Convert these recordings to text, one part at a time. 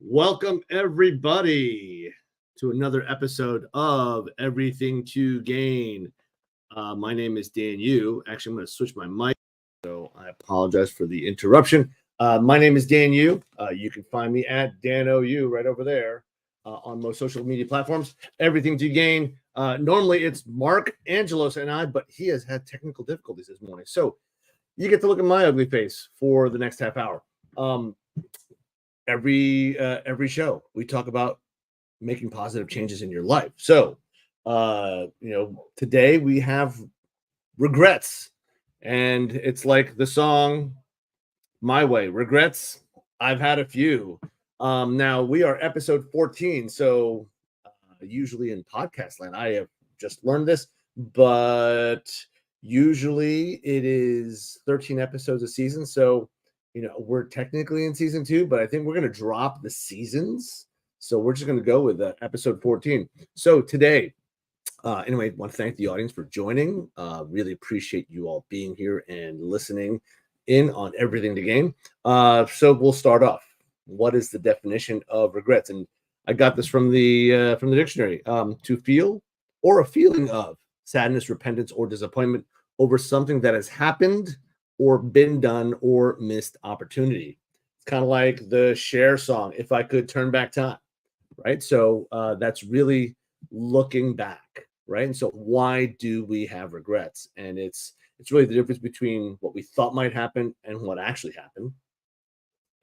Welcome, everybody, to another episode of Everything to Gain. My name is Dan Yu. Actually, I'm going to switch my mic, so I apologize for the interruption. My name is Dan Yu. You can find me at DanOU right over there on most social media platforms. Everything to Gain. Normally, it's Mark Angelos and I, but he has had technical difficulties this morning. So you get to look at my ugly face for the next half hour. Every show we talk about making positive changes in your life. So today we have regrets, and it's like the song My Way. Regrets, I've had a few. Now we are episode 14, so usually in podcast land I have just learned this, but usually it is 13 episodes a season. So we're technically in season 2, but I think we're going to drop the seasons. So we're just going to go with episode 14. So today, anyway, I want to thank the audience for joining. Really appreciate you all being here and listening in on Everything to Gain. So we'll start off. What is the definition of regrets? And I got this from the dictionary. To feel or a feeling of sadness, repentance, or disappointment over something that has happened or been done or missed opportunity. It's kind of like the Cher song, If I Could Turn Back Time, right? So that's really looking back, right? And so why do we have regrets? And it's really the difference between what we thought might happen and what actually happened.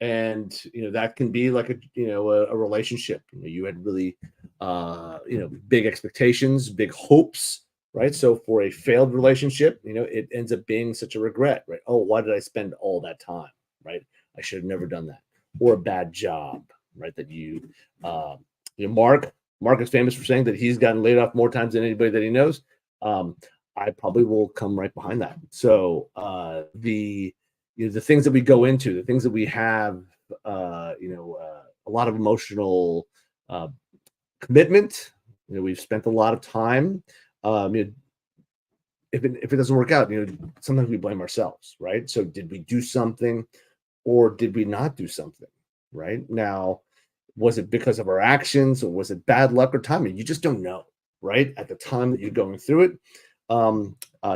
And that can be like a relationship. You had really big expectations, big hopes, right? So for a failed relationship, it ends up being such a regret, right? Oh, why did I spend all that time, right? I should have never done that. Or a bad job, right? That Mark is famous for saying that he's gotten laid off more times than anybody that he knows. I probably will come right behind that. So the things that we go into, the things that we have, a lot of emotional commitment. We've spent a lot of time. If it doesn't work out, sometimes we blame ourselves, right? So did we do something or did we not do something, right? Now, was it because of our actions or was it bad luck or timing? You just don't know, right? At the time that you're going through it.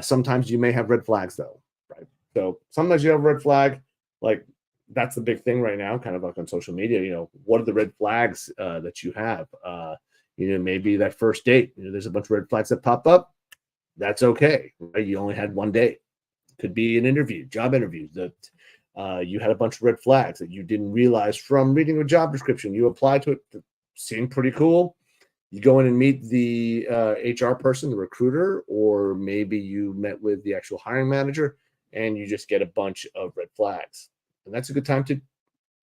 Sometimes you may have red flags though, right? So sometimes you have a red flag, like that's the big thing right now, kind of like on social media. What are the red flags that you have? Maybe that first date, there's a bunch of red flags that pop up. That's okay, right? You only had one date. Could be an interview, job interview, that you had a bunch of red flags that you didn't realize from reading a job description. You apply to it, seemed pretty cool. You go in and meet the HR person, the recruiter, or maybe you met with the actual hiring manager and you just get a bunch of red flags. And that's a good time to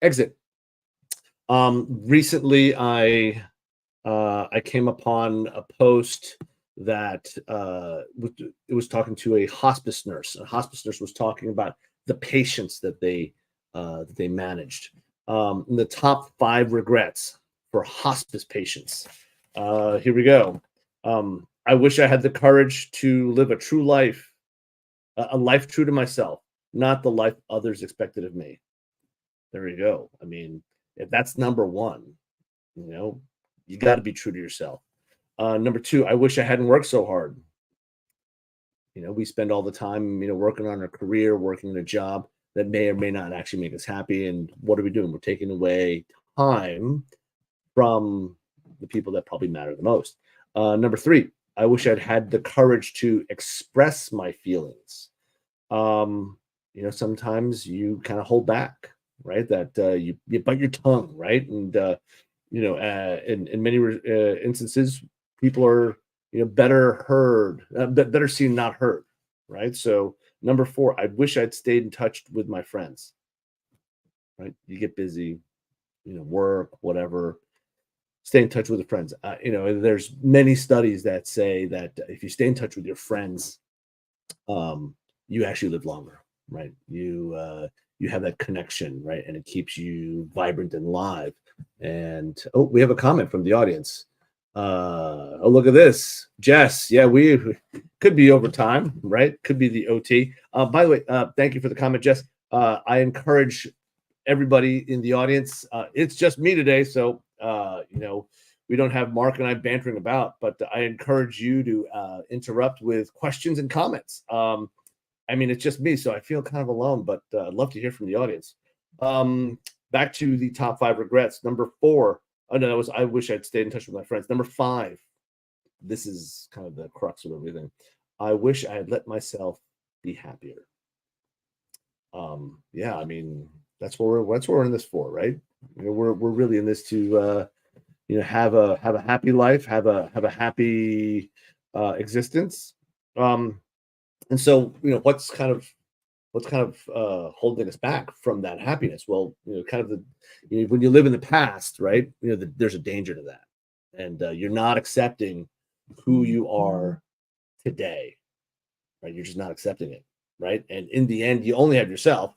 exit. Recently, I came upon a post that it was talking to a hospice nurse. A hospice nurse was talking about the patients that they managed. The top 5 regrets for hospice patients. Here we go. I wish I had the courage to live a true life, a life true to myself, not the life others expected of me. There you go. I mean, if that's number 1, you got to be true to yourself. Number 2, I wish I hadn't worked so hard. We spend all the time, working on a career, working in a job that may or may not actually make us happy. And what are we doing? We're taking away time from the people that probably matter the most. Number 3, I wish I'd had the courage to express my feelings. Sometimes you kind of hold back, right? That you bite your tongue, right? And in many instances, people are better seen, not heard, right? So number 4, I wish I'd stayed in touch with my friends. Right? You get busy, work, whatever. Stay in touch with the friends. There's many studies that say that if you stay in touch with your friends, you actually live longer, right? You have that connection, right? And it keeps you vibrant and live. And we have a comment from the audience. Look at this, Jess. Yeah, we could be overtime, right? Could be the OT. By the way, thank you for the comment, Jess. I encourage everybody in the audience. It's just me today, so we don't have Mark and I bantering about, but I encourage you to interrupt with questions and comments. I mean, it's just me, so I feel kind of alone, but I'd love to hear from the audience. Back to the top 5 regrets. Number 4. Oh no, that was I wish I'd stayed in touch with my friends. Number 5. This is kind of the crux of everything. I wish I had let myself be happier. Yeah, I mean, that's what we're in this for, right? We're really in this to have a happy life, have a happy existence. And so, what's kind of holding us back from that happiness? Well, kind of when you live in the past, right? There's a danger to that, and you're not accepting who you are today, right? You're just not accepting it, right? And in the end, you only have yourself.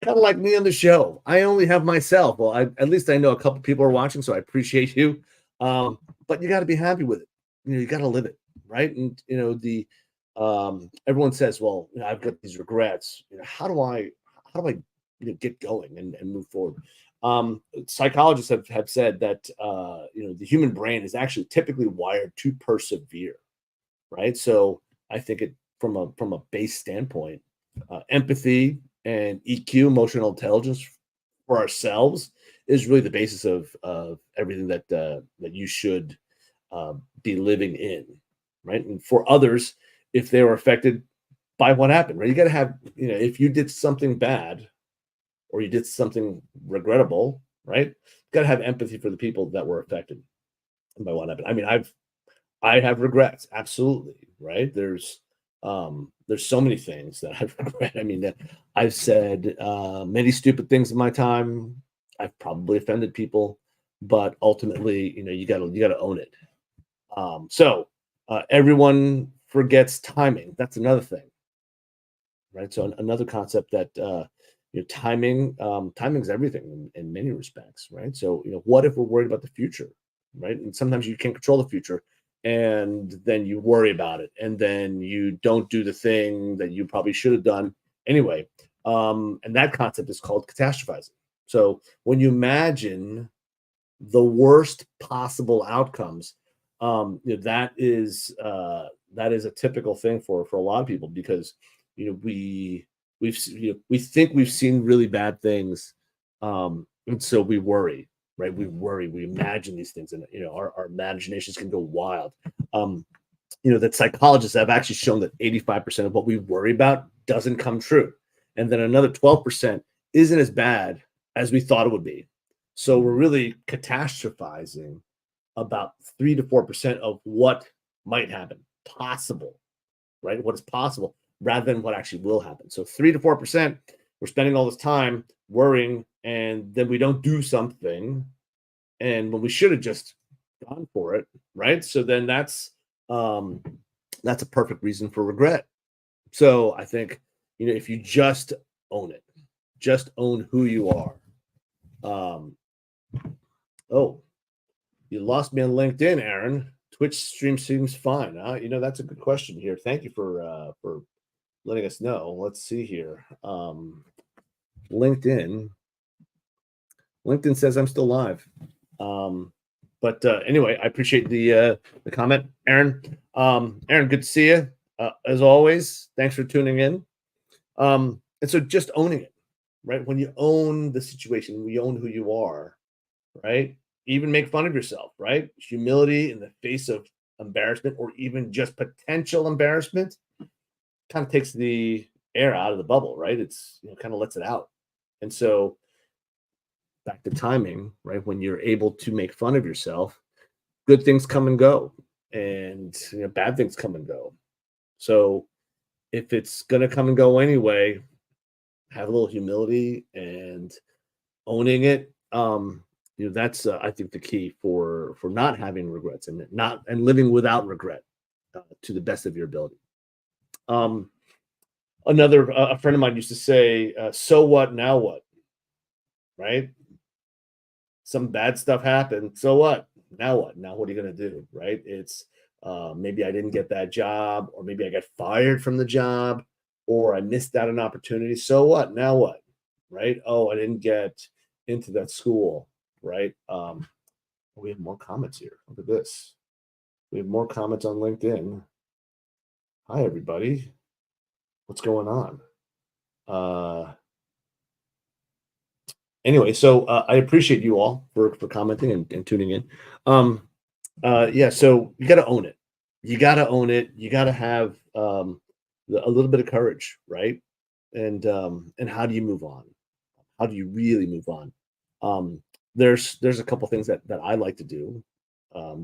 Kind of like me on the show, I only have myself. Well, at least I know a couple people are watching, so I appreciate you. But you got to be happy with it. You got to live it, right? And everyone says, well, I've got these regrets. How do I get going and move forward? Psychologists have said that the human brain is actually typically wired to persevere, right? So I think it from a base standpoint, empathy and EQ, emotional intelligence for ourselves, is really the basis of everything that you should be living in, right? And for others, if they were affected by what happened, right? You got to have, if you did something bad or you did something regrettable, right? You got to have empathy for the people that were affected by what happened. I mean, I have regrets, absolutely, right? There's so many things that I've regret. I mean, that I've said many stupid things in my time. I've probably offended people, but ultimately, you got to own it. So everyone forgets timing. That's another thing, right? So another concept that timing is everything in many respects, right? So what if we're worried about the future, right? And sometimes you can't control the future, and then you worry about it, and then you don't do the thing that you probably should have done anyway. And that concept is called catastrophizing. So when you imagine the worst possible outcomes, that is a typical thing for a lot of people, because we think we've seen really bad things, and so we worry, right? We imagine these things, and our imaginations can go wild. That psychologists have actually shown that 85% of what we worry about doesn't come true, and then another 12% isn't as bad as we thought it would be. So we're really catastrophizing about 3 to 4% of what might happen, possible, right? What is possible rather than what actually will happen. So 3 to 4%, we're spending all this time worrying, and then we don't do something, and when we should have just gone for it, right? So then that's a perfect reason for regret. So I think if you just own it, just own who you are. Oh, you lost me on LinkedIn, Aaron. Twitch stream seems fine. That's a good question here. Thank you for letting us know. Let's see here. LinkedIn says I'm still live. But anyway, I appreciate the comment, Aaron. Aaron, good to see you. As always, thanks for tuning in. And so just owning it, right? When you own the situation, when you own who you are, right? Even make fun of yourself, right? Humility in the face of embarrassment, or even just potential embarrassment, kind of takes the air out of the bubble, right? It's kind of lets it out. And so back to timing, right? When you're able to make fun of yourself, good things come and go, and bad things come and go. So if it's gonna come and go anyway, have a little humility and owning it. That's I think the key for not having regrets, and living without regret to the best of your ability. Another a friend of mine used to say, "So what? Now what?" Right? Some bad stuff happened. So what? Now what? Now what are you going to do? Right? It's maybe I didn't get that job, or maybe I got fired from the job, or I missed out an opportunity. So what? Now what? right? Oh, I didn't get into that school, right? We have more comments here. Look at this. We have more comments on LinkedIn. Hi, everybody. What's going on? Anyway, so I appreciate you all for commenting and tuning in. Yeah, so you got to own it. You got to own it. You got to have a little bit of courage, right? And how do you move on? How do you really move on? Um, there's a couple things that I like to do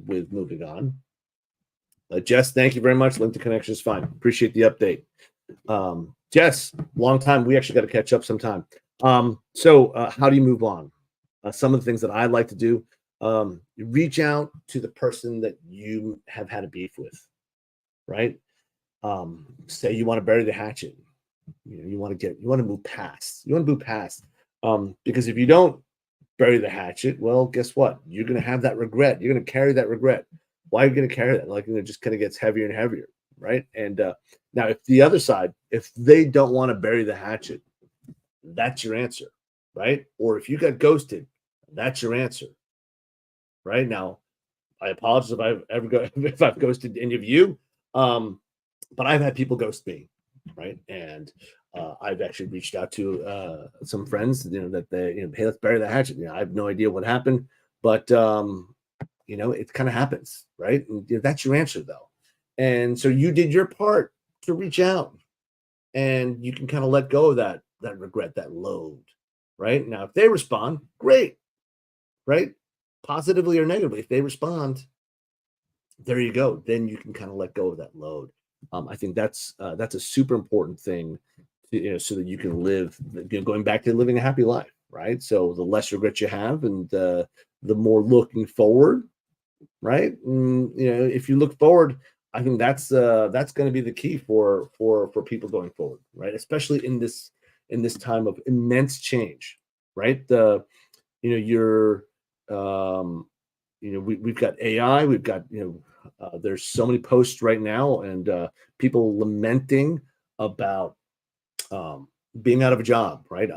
with moving on. Jess, thank you very much. LinkedIn connection is fine. Appreciate the update. Jess, long time. We actually got to catch up sometime. So how do you move on? Some of the things that I like to do, you reach out to the person that you have had a beef with, right? Say you want to bury the hatchet. You want to move past. You want to move past. Because if you don't bury the hatchet, well, guess what? You're going to have that regret. You're going to carry that regret. Why are you going to carry that? Like, it just kind of gets heavier and heavier, right? And now, if the other side, if they don't want to bury the hatchet, that's your answer, right? Or if you got ghosted, that's your answer, right? Now, I apologize if I've if I've ghosted any of you, but I've had people ghost me, right? And I've actually reached out to some friends, that hey, let's bury the hatchet. I have no idea what happened, but it kind of happens, right? And, that's your answer, though. And so you did your part to reach out, and you can kind of let go of that regret, that load, right? Now, if they respond, great, right? Positively or negatively, if they respond, there you go. Then you can kind of let go of that load. I think that's a super important thing, so that you can live, going back to living a happy life, right? So the less regret you have, and the more looking forward, right? And, if you look forward, I think that's going to be the key for people going forward, right? Especially in this time of immense change, right? You're we've got AI, we've got there's so many posts right now, and people lamenting about being out of a job, right?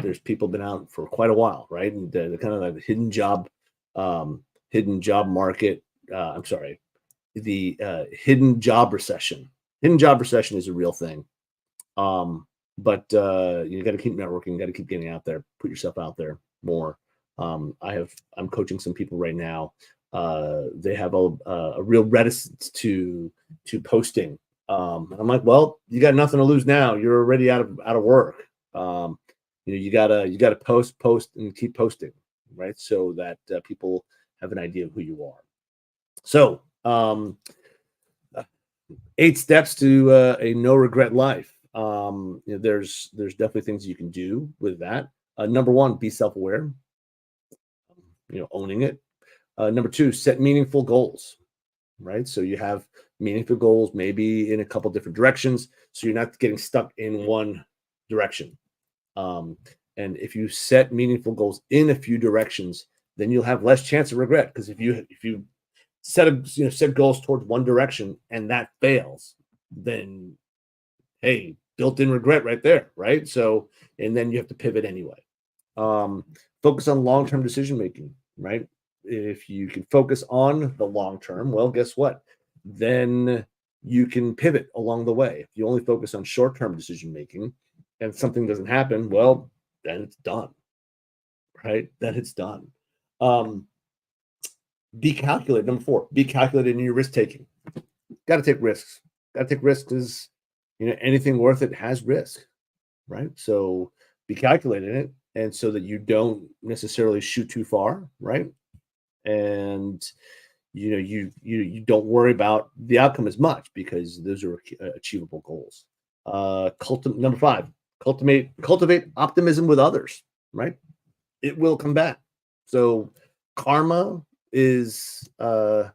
There's people been out for quite a while, right? And the kind of like hidden job market. I'm sorry, the hidden job recession. Hidden job recession is a real thing. But you got to keep networking, got to keep getting out there, put yourself out there more. I'm coaching some people right now. They have a real reticence to posting. I'm like, well, you got nothing to lose now. You're already out of work. You gotta post and keep posting, right? So that people have an idea of who you are. So 8 steps to a no regret life. There's definitely things you can do with that. Number 1, be self-aware. Owning it. Number 2, set meaningful goals, right? So you have meaningful goals, maybe in a couple different directions, so you're not getting stuck in one direction. And if you set meaningful goals in a few directions, then you'll have less chance of regret. Because if you set goals towards one direction and that fails, then hey, built-in regret right there, right? So, and then you have to pivot anyway. Focus on long-term decision making, right? If you can focus on the long term, well, guess what? Then you can pivot along the way. If you only focus on short-term decision making and something doesn't happen, well, then it's done, right? Then it's done. Be calculated. Number 4, be calculated in your risk taking. Got to take risks. Got to take risks, because anything worth it has risk, right? So be calculated in it, and so that you don't necessarily shoot too far, right? And you don't worry about the outcome as much, because those are achievable goals. Number 5, cultivate optimism with others, right? It will come back. So karma is a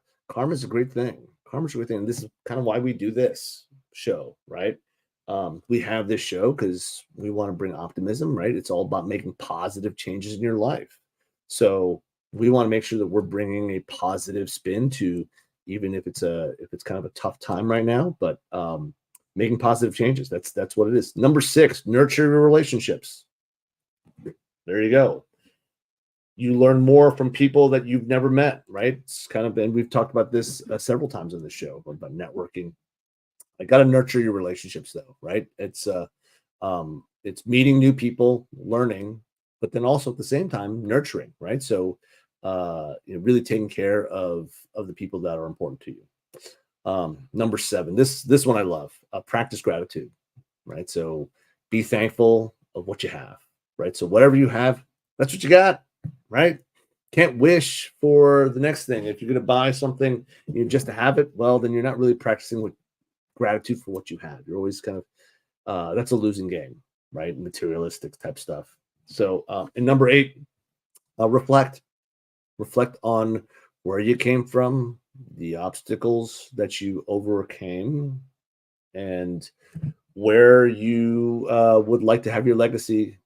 great thing. Karma's a great thing. And this is kind of why we do this show, right? We have this show because we want to bring optimism, right? It's all about making positive changes in your life. So we want to make sure that we're bringing a positive spin to, even if it's kind of a tough time right now, but making positive changes. That's what it is. Number 6, nurture your relationships. There you go. You learn more from people that you've never met, right? It's kind of been, we've talked about this several times on the show about networking. I got to nurture your relationships though, right? It's meeting new people, learning, but then also at the same time nurturing, right? So really taking care of the people that are important to you. Number 7, this one I love. Practice gratitude, right? So be thankful of what you have, right? So whatever you have, that's what you got, right? Can't wish for the next thing. If you're going to buy something, just to have it, well, then you're not really practicing with gratitude for what you have. You're always kind of that's a losing game, right? Materialistic type stuff. So, and number 8, reflect. Reflect on where you came from, the obstacles that you overcame, and where you would like to have your legacy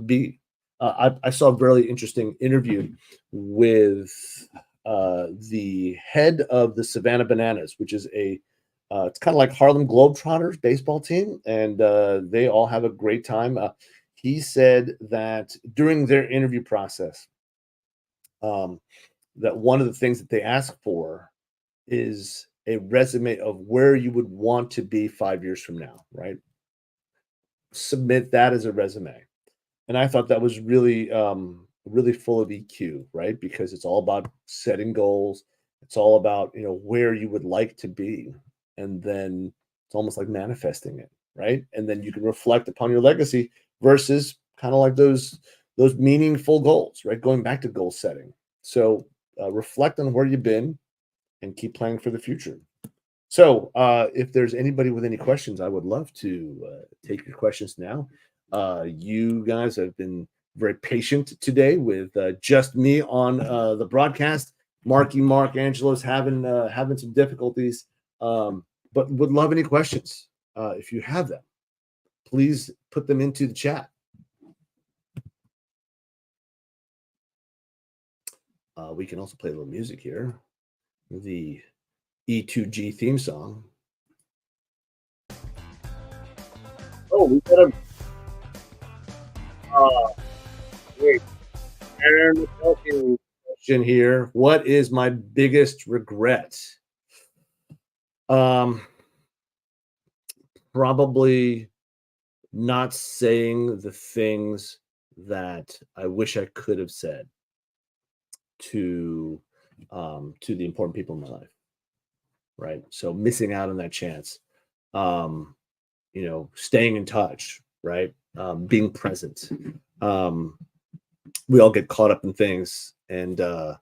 be. I saw a really interesting interview with the head of the Savannah Bananas, which is it's kind of like Harlem Globetrotters baseball team, and they all have a great time. He said that during their interview process, um, that one of the things that they ask for is a resume of where you would want to be 5 years from now, right? Submit that as a resume. And I thought that was really full of EQ, right? Because it's all about setting goals. It's all about, where you would like to be. And then it's almost like manifesting it, right? And then you can reflect upon your legacy versus kind of like those meaningful goals, right? Going back to goal setting. So reflect on where you've been and keep planning for the future. So, if there's anybody with any questions, I would love to take your questions now. You guys have been very patient today with just me on the broadcast. Mark Angelo's having some difficulties, but would love any questions. If you have them, please put them into the chat. We can also play a little music here. The E2G theme song. Oh, we got a wait. Aaron McKelvey question here. What is my biggest regret? Probably not saying the things that I wish I could have said to the important people in my life. Right. So missing out on that chance. Staying in touch, right? Being present. We all get caught up in things, and I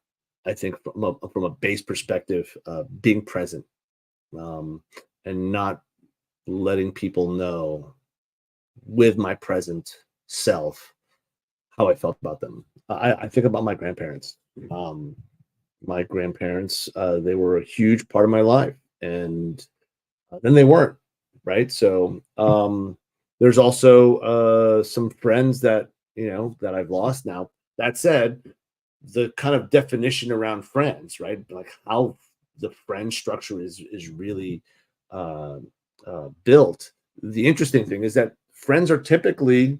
think from a base perspective, being present, and not letting people know with my present self how I felt about them. I think about my grandparents. My grandparents, they were a huge part of my life, and then they weren't, right? So there's also some friends that that I've lost now. That said, the kind of definition around friends, right? Like how the friend structure is really uh, built. The interesting thing is that friends are typically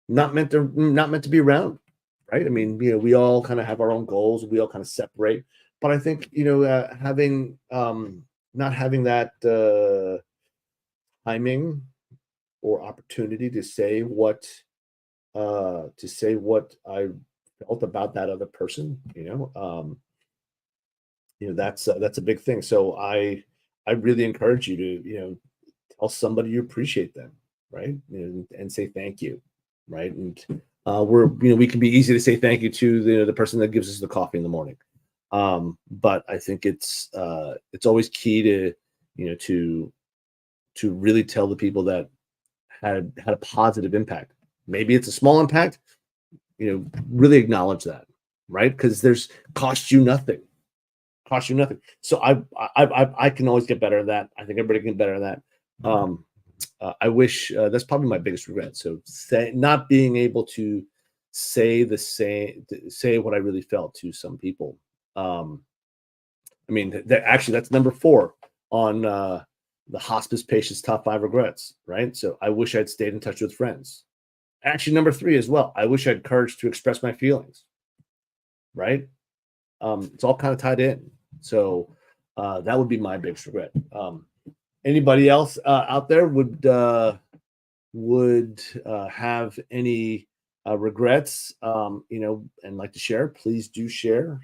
not meant to be around, right? I mean, we all kind of have our own goals. We all kind of separate. But I think having not having that timing or opportunity to say what I felt about that other person, that's a big thing. So I really encourage you to tell somebody you appreciate them, right? And say thank you, right? And we can be easy to say thank you to the person that gives us the coffee in the morning. But I think it's always key to to really tell the people that had a positive impact. Maybe it's a small impact, really acknowledge that, right? Because there's cost you nothing. So I can always get better at that. I think everybody can get better at that. I wish that's probably my biggest regret. So not being able to say what I really felt to some people. I mean, actually, that's number 4 on the hospice patient's top 5 regrets, right? So I wish I'd stayed in touch with friends. Actually, number 3 as well. I wish I had courage to express my feelings, right? It's all kind of tied in. So that would be my biggest regret. Anybody else out there would have any regrets, and like to share? Please do share.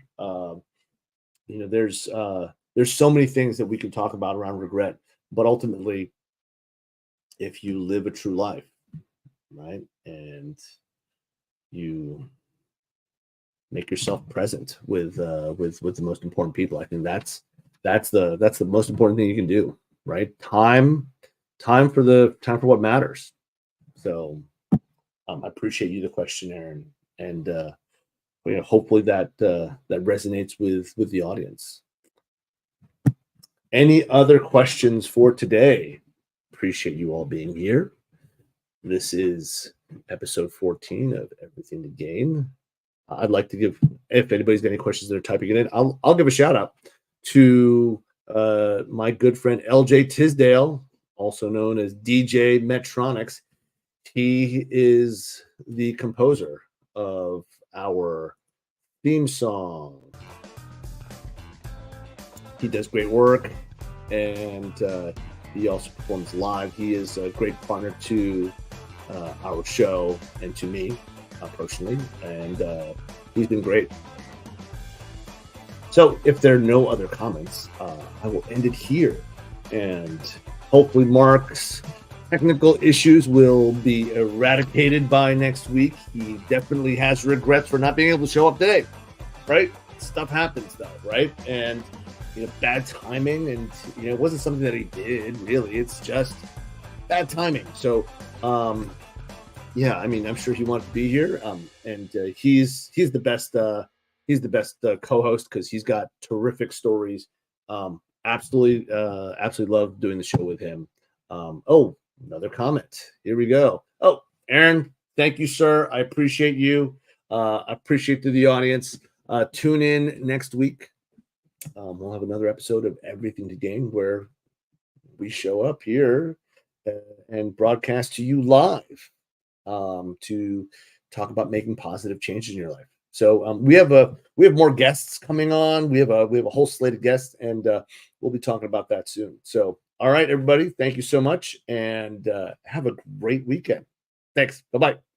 There's so many things that we can talk about around regret, but ultimately, if you live a true life, right, and you make yourself present with the most important people, I think that's the most important thing you can do, right? Time for what matters. So I appreciate you the question, Aaron, and hopefully that resonates with the audience. Any other questions for today? Appreciate you all being here. This is episode 14 of Everything to Gain. I'd like to give, if anybody's got any questions that are typing it in, I'll give a shout out to my good friend LJ Tisdale, also known as DJ Metronics. He is the composer of our theme song. He does great work, and he also performs live. He is a great partner to our show and to me personally, and he's been great. So if there are no other comments, I will end it here, and hopefully Mark's technical issues will be eradicated by next week. He definitely has regrets for not being able to show up today, right? Stuff happens though, right? And bad timing, and it wasn't something that he did really. It's just bad timing. So yeah, I mean, I'm sure he wanted to be here, and he's the best co-host because he's got terrific stories. Absolutely love doing the show with him. Oh, another comment. Here we go. Oh, Aaron, thank you, sir. I appreciate you. I appreciate the audience. Tune in next week. We'll have another episode of Everything to Gain where we show up here and broadcast to you live to talk about making positive changes in your life. So we have more guests coming on. We have a whole slate of guests, and we'll be talking about that soon. So all right, everybody, thank you so much, and have a great weekend. Thanks. Bye-bye.